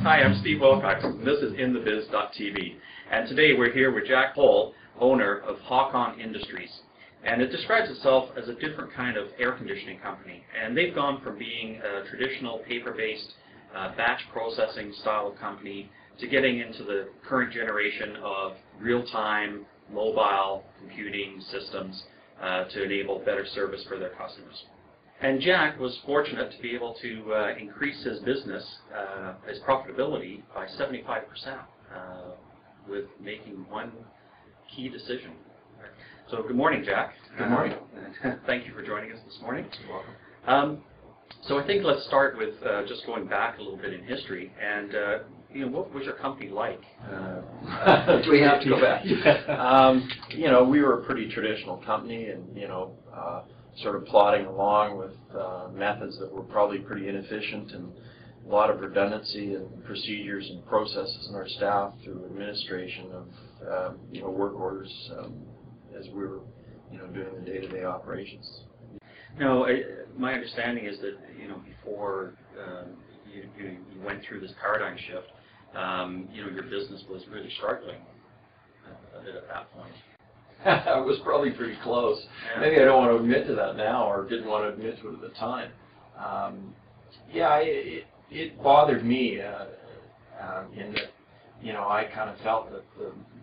Hi, I'm Steve Wilcox, and this is InTheBiz.tv. And today we're here with Jack Hole, owner of Hawk-On Industries. And it describes itself as a different kind of air conditioning company. And they've gone from being a traditional paper-based batch processing style of company to getting into the current generation of real-time mobile computing systems to enable better service for their customers. And Jack was fortunate to be able to increase his business, his profitability, by 75% with making one key decision. So good morning, Jack. Good morning. Thank you for joining us this morning. You're welcome. So I think let's start with just going back a little bit in history. And what was your company like? Do we have to go back? We were a pretty traditional company, and sort of plodding along with methods that were probably pretty inefficient, and a lot of redundancy and procedures and processes in our staff through administration of work orders as we were doing the day-to-day operations. No, my understanding is that before you went through this paradigm shift, your business was really struggling a bit at that point. It was probably pretty close. Yeah. Maybe I don't want to admit to that now, or didn't want to admit to it at the time. It bothered me in that I kind of felt that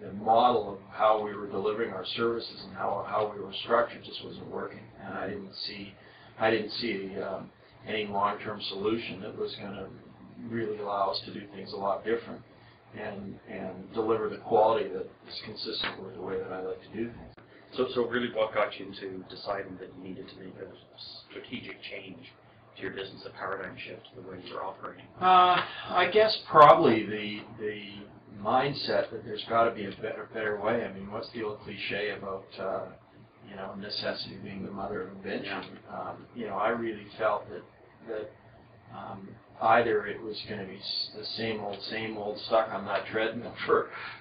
the model of how we were delivering our services and how we were structured just wasn't working, and I didn't see any long-term solution that was going to really allow us to do things a lot different and deliver the quality that is consistent with the way that I like to do things. So really what got you into deciding that you needed to make a strategic change to your business, a paradigm shift to the way you're operating? I guess probably the mindset that there's got to be a better way. I mean, what's the old cliche about necessity being the mother of invention? Yeah. I really felt that either it was going to be the same old stuck on that treadmill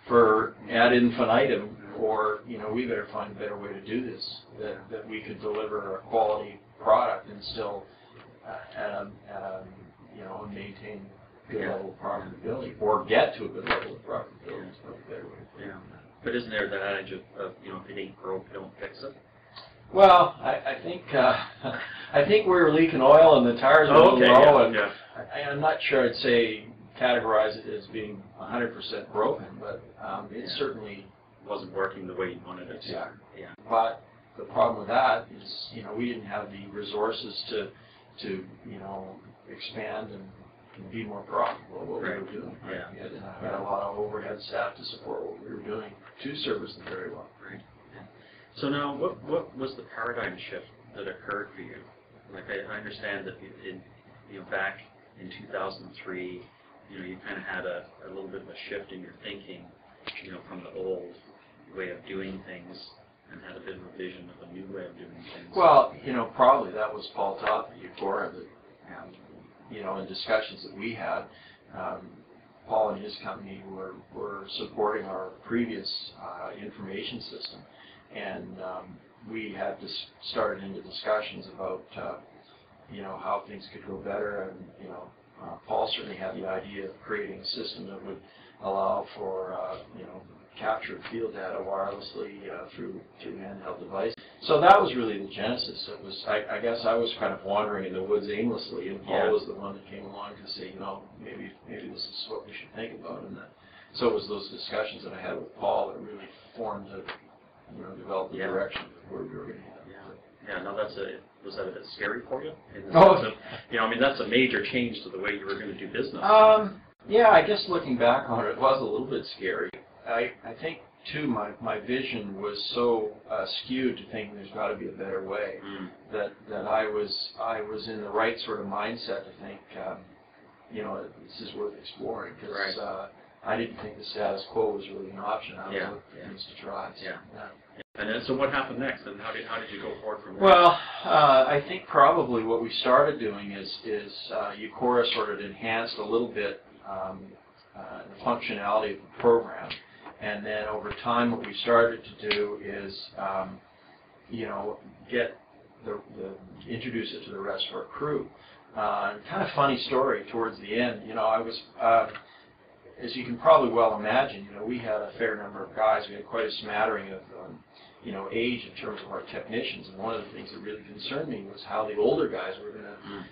for ad infinitum, or we better find a better way to do this, that we could deliver a quality product and still maintain good level of profitability, or get to a good level of profitability. Is probably a better way to put it. But isn't there that adage of if it ain't broke, don't fix it? Well, I think we were leaking oil and the tires were a little low, and I'm not sure I'd say categorize it as being 100% broken, but it certainly wasn't working the way you wanted it to. Exactly. Yeah. But the problem with that is, we didn't have the resources to expand and be more profitable at what we were doing. Right? Yeah. We had a lot of overhead staff to support what we were doing to service them very well. Right. Yeah. So now, what was the paradigm shift that occurred for you? Like I understand that back in 2003, you kind of had a little bit of a shift in your thinking, from the old way of doing things, and had a bit of a vision of a new way of doing things. Well, probably that was Paul Toth at Eucora that, in discussions that we had, Paul and his company were supporting our previous information system, and we had started into discussions about how things could go better, and Paul certainly had the idea of creating a system that would allow for capture of field data wirelessly through handheld devices. So that was really the genesis. It was, I guess I was kind of wandering in the woods aimlessly, and Paul was the one that came along to say, maybe this is what we should think about. And so it was those discussions that I had with Paul that really formed developed the direction of where we were going to head. Yeah. Now was that a bit scary for you? Oh, that's a major change to the way you were going to do business. Yeah, I guess looking back on it, it was a little bit scary. I think, too, my vision was so skewed to think there's got to be a better way, that I was in the right sort of mindset to think, this is worth exploring, because I didn't think the status quo was really an option. I was looking for things to try. So, And then, so what happened next, and how did you go forward from there? Well, I think probably what we started doing is Eucora sort of enhanced a little bit the functionality of the program. And then over time, what we started to do is, introduce it to the rest of our crew. Kind of funny story towards the end. You know, I was, as you can probably well imagine, you know, we had a fair number of guys. We had quite a smattering of, you know, age in terms of our technicians. And one of the things that really concerned me was how the older guys were going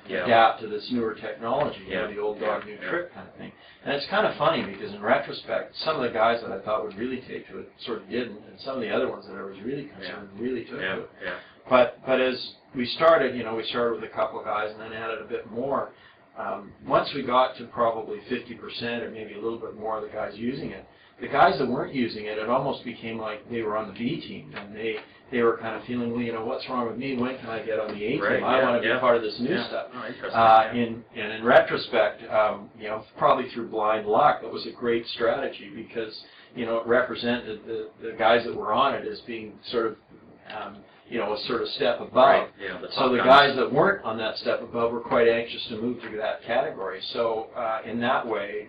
to adapt to this newer technology, you know, the old dog, new trick kind of thing. And it's kind of funny because in retrospect, some of the guys that I thought would really take to it sort of didn't, and some of the other ones that I was really concerned really took to it. But as we started, you know, we started with a couple of guys and then added a bit more. Once we got to probably 50% or maybe a little bit more of the guys using it, the guys that weren't using it, it almost became like they were on the B team, and they were kind of feeling, well, you know, what's wrong with me? When can I get on the A team? I want to be part of this new stuff. Oh, interesting. And in retrospect, you know, probably through blind luck, it was a great strategy because, you know, it represented the guys that were on it as being sort of, you know, a sort of step above. Right. So the guys that weren't on that step above were quite anxious to move to that category. So in that way,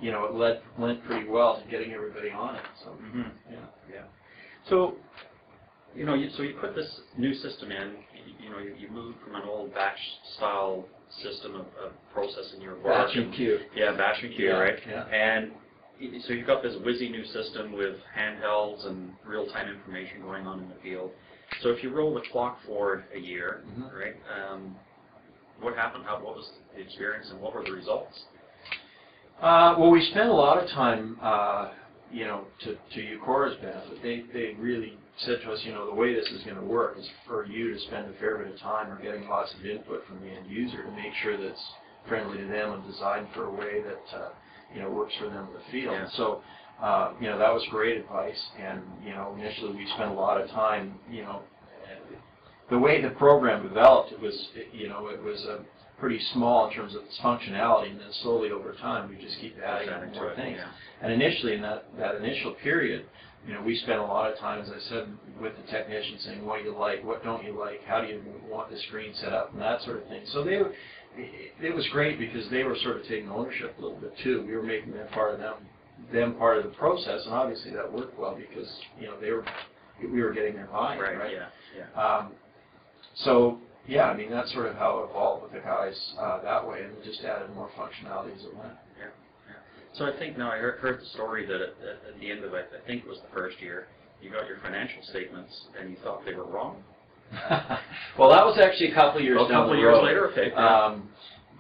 you know, it lent pretty well to getting everybody on it. So So, you know, so you put this new system in. You know, you moved from an old batch style system of processing your work. Batch and queue. Yeah, batch and queue, right? Yeah. And so you've got this whizzy new system with handhelds and real-time information going on in the field. So if you roll the clock forward a year, right, what happened? What was the experience and what were the results? Well, we spent a lot of time, you know, to Eucora's benefit. They really said to us, you know, the way this is going to work is for you to spend a fair bit of time or getting lots of input from the end user to make sure that it's friendly to them and designed for a way that, you know, works for them in the field. Yeah. So, you know, that was great advice. And, you know, initially we spent a lot of time, you know, the way the program developed, it was, you know, it was pretty small in terms of its functionality, and then slowly over time we just keep adding more things. And initially in that initial period, you know, we spent a lot of time, as I said, with the technicians saying, what do you like, what don't you like, how do you want the screen set up, and that sort of thing. So it was great because they were sort of taking ownership a little bit too. We were making them part of the process, and obviously that worked well because, you know, we were getting their buy-in, right? So yeah, I mean that's sort of how it evolved with the guys that way, and we just added more functionality as it went. So I think now I heard the story that at the end of it, I think it was the first year, you got your financial statements and you thought they were wrong. Well, that was actually a couple of years down the road. A couple of years later, okay.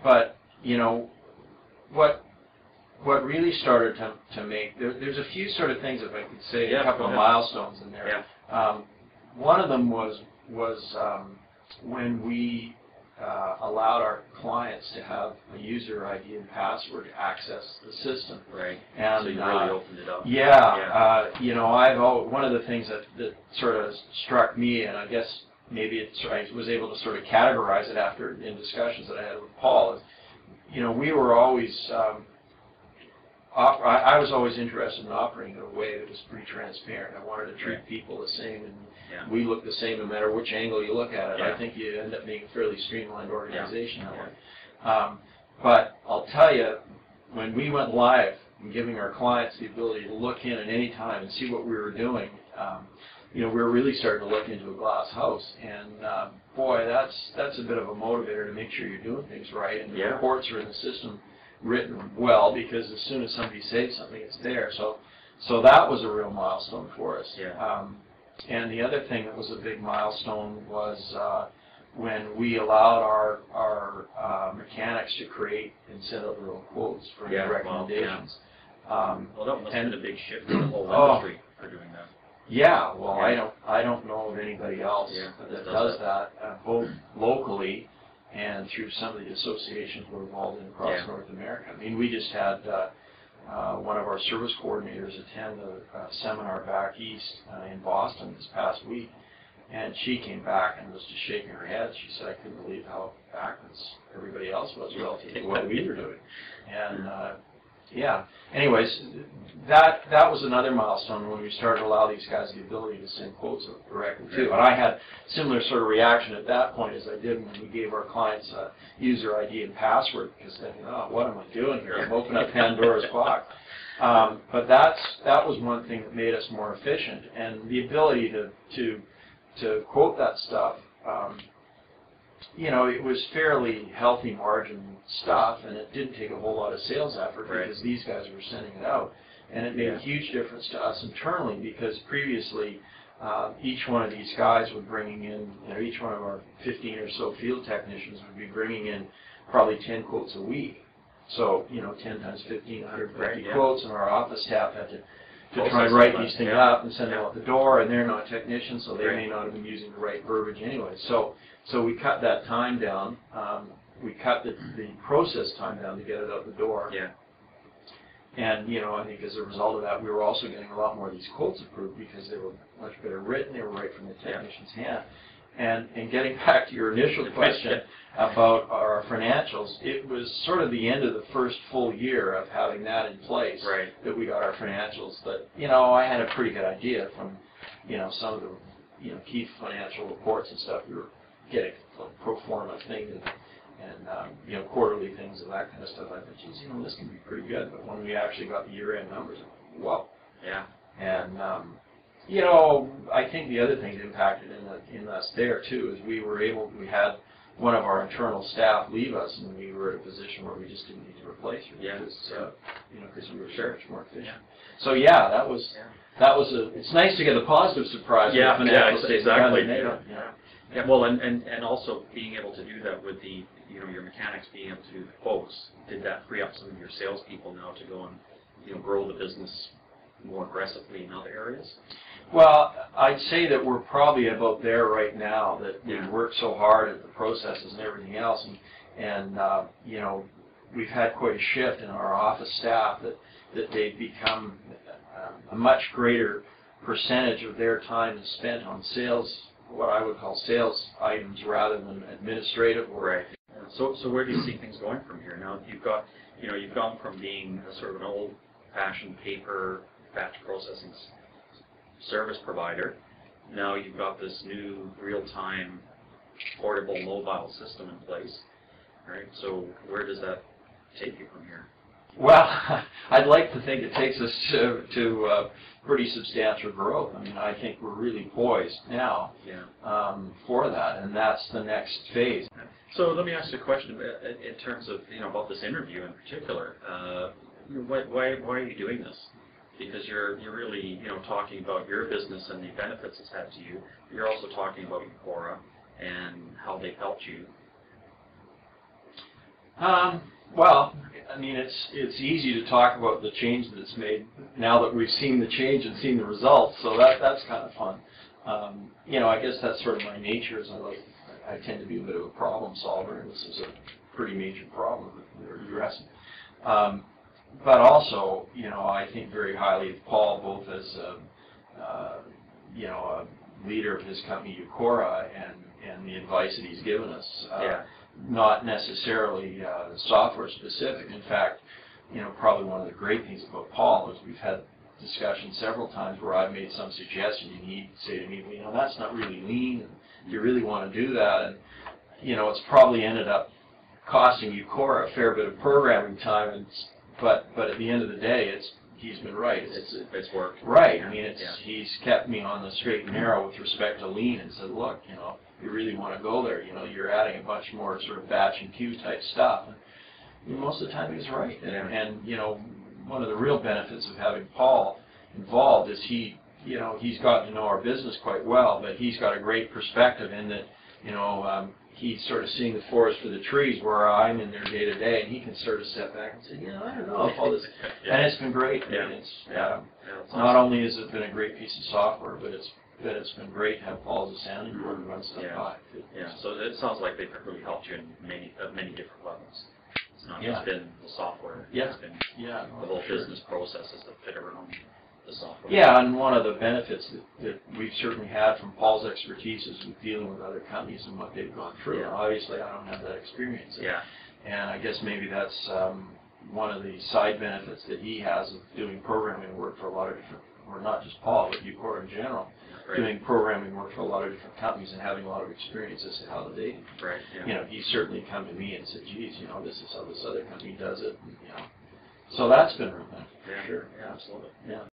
But you know, what really started to make there's a few sort of things, if I could say, a couple of milestones in there. One of them was when we allowed our clients to have a user ID and password to access the system. Right. And so you really opened it up. You know, one of the things that sort of struck me, and I guess maybe I was able to sort of categorize it after in discussions that I had with Paul, is, you know, we were always I was always interested in operating in a way that was pretty transparent. I wanted to treat people the same, and we look the same no matter which angle you look at it. I think you end up being a fairly streamlined organization that way. But I'll tell you, when we went live and giving our clients the ability to look in at any time and see what we were doing, you know, we were really starting to look into a glass house. And boy, that's a bit of a motivator to make sure you're doing things right, and the reports are in the system written well, because as soon as somebody saves something, it's there. So that was a real milestone for us. And the other thing that was a big milestone was when we allowed our mechanics to create and set up their own quotes for new recommendations. Well, that must have been a big shift in the whole industry for doing that. Yeah, well, I don't know of anybody else that does that, both locally and through some of the associations we're involved in across North America. I mean, we just had one of our service coordinators attend a seminar back east in Boston this past week, and she came back and was just shaking her head. She said, I couldn't believe how backwards everybody else was relative to what we were doing. And anyways, that was another milestone when we started to allow these guys the ability to send quotes directly too. And I had similar sort of reaction at that point as I did when we gave our clients a user ID and password, because thinking, oh, what am I doing here? I'm opening up Pandora's box. But that was one thing that made us more efficient, and the ability to quote that stuff you know, it was fairly healthy margin stuff, and it didn't take a whole lot of sales effort because these guys were sending it out. And it made a huge difference to us internally because previously each one of these guys would bringing in, you know, each one of our 15 or so field technicians would be bringing in probably 10 quotes a week. So, you know, 10 times 15, 150 quotes, and our office staff had to try and write these things up and send them out the door, and they're not technicians, so they may not have been using the right verbiage anyway. So we cut that time down. We cut the process time down to get it out the door. Yeah. And, you know, I think as a result of that, we were also getting a lot more of these quotes approved because they were much better written. They were right from the technician's hand. And getting back to your initial question about our financials, it was sort of the end of the first full year of having that in place that we got our financials. But, you know, I had a pretty good idea from, you know, some of the, you know, key financial reports and stuff. We were getting a pro forma thing and you know, quarterly things and that kind of stuff. I thought, geez, you know, this can be pretty good. But when we actually got the year-end numbers, whoa. Yeah. And, you know, I think the other thing that impacted in us there, too, is we had one of our internal staff leave us, and we were in a position where we just didn't need to replace her. Yeah. Because, you know, because we were so much more efficient. So, yeah, that was it's nice to get a positive surprise. Yeah, exactly. Yeah, well, and also being able to do that with the, you know, your mechanics being able to do the quotes, did that free up some of your salespeople now to go and, you know, grow the business more aggressively in other areas? Well, I'd say that we're probably about there right now, that we work so hard at the processes and everything else, and you know, we've had quite a shift in our office staff that they've become a much greater percentage of their time is spent on sales, what I would call sales items rather than administrative work. Right. So where do you see things going from here? Now you've got, you know, you've gone from being a sort of an old-fashioned paper batch processing service provider. Now you've got this new real-time portable mobile system in place. Right. So where does that take you from here? Well, I'd like to think it takes us to pretty substantial growth. I mean, I think we're really poised now for that, and that's the next phase. So let me ask you a question in terms of, you know, about this interview in particular. Why are you doing this? Because you're really, you know, talking about your business and the benefits it's had to you. You're also talking about Eucora and how they've helped you. Well, I mean, it's easy to talk about the change that it's made now that we've seen the change and seen the results. So that's kind of fun. You know, I guess that's sort of my nature. Is I tend to be a bit of a problem solver, and this is a pretty major problem that we're addressing. But also, you know, I think very highly of Paul, both as you know, a leader of his company Eucora and the advice that he's given us. Not necessarily software specific. In fact, you know, probably one of the great things about Paul is we've had discussions several times where I've made some suggestion and he'd say to me, well, you know, that's not really lean, and you really want to do that, and you know, it's probably ended up costing Eucora a fair bit of programming time, and but at the end of the day, he's been right. It's worked. Right. I mean, he's kept me on the straight and narrow with respect to lean and said, look, you know, you really want to go there, you know, you're adding a bunch more sort of batch and queue type stuff. And most of the time he's right. And, you know, one of the real benefits of having Paul involved is you know, he's gotten to know our business quite well, but he's got a great perspective in that, you know, he's sort of seeing the forest for the trees where I'm in there day to day, and he can sort of step back and say, you know, I don't know if all this, and it's been great. I mean, it's not only has it been a great piece of software, but it's been great to have Paul as a sounding board and run stuff by. So it sounds like they've really helped you in many different levels. It's not just been the software. It's been the whole business processes that fit around the software. Yeah, and one of the benefits that we've certainly had from Paul's expertise is with dealing with other companies and what they've gone through. Yeah. Obviously, I don't have that experience. Yeah. And I guess maybe that's one of the side benefits that he has of doing programming work for a lot of different, or not just Paul, but Eucora in general, doing programming work for a lot of different companies and having a lot of experience as to how they do. Right. Yeah. You know, he's certainly come to me and said, geez, you know, this is how this other company does it. And, you know, so that's been real benefit. Yeah. Sure. Yeah, absolutely. Yeah.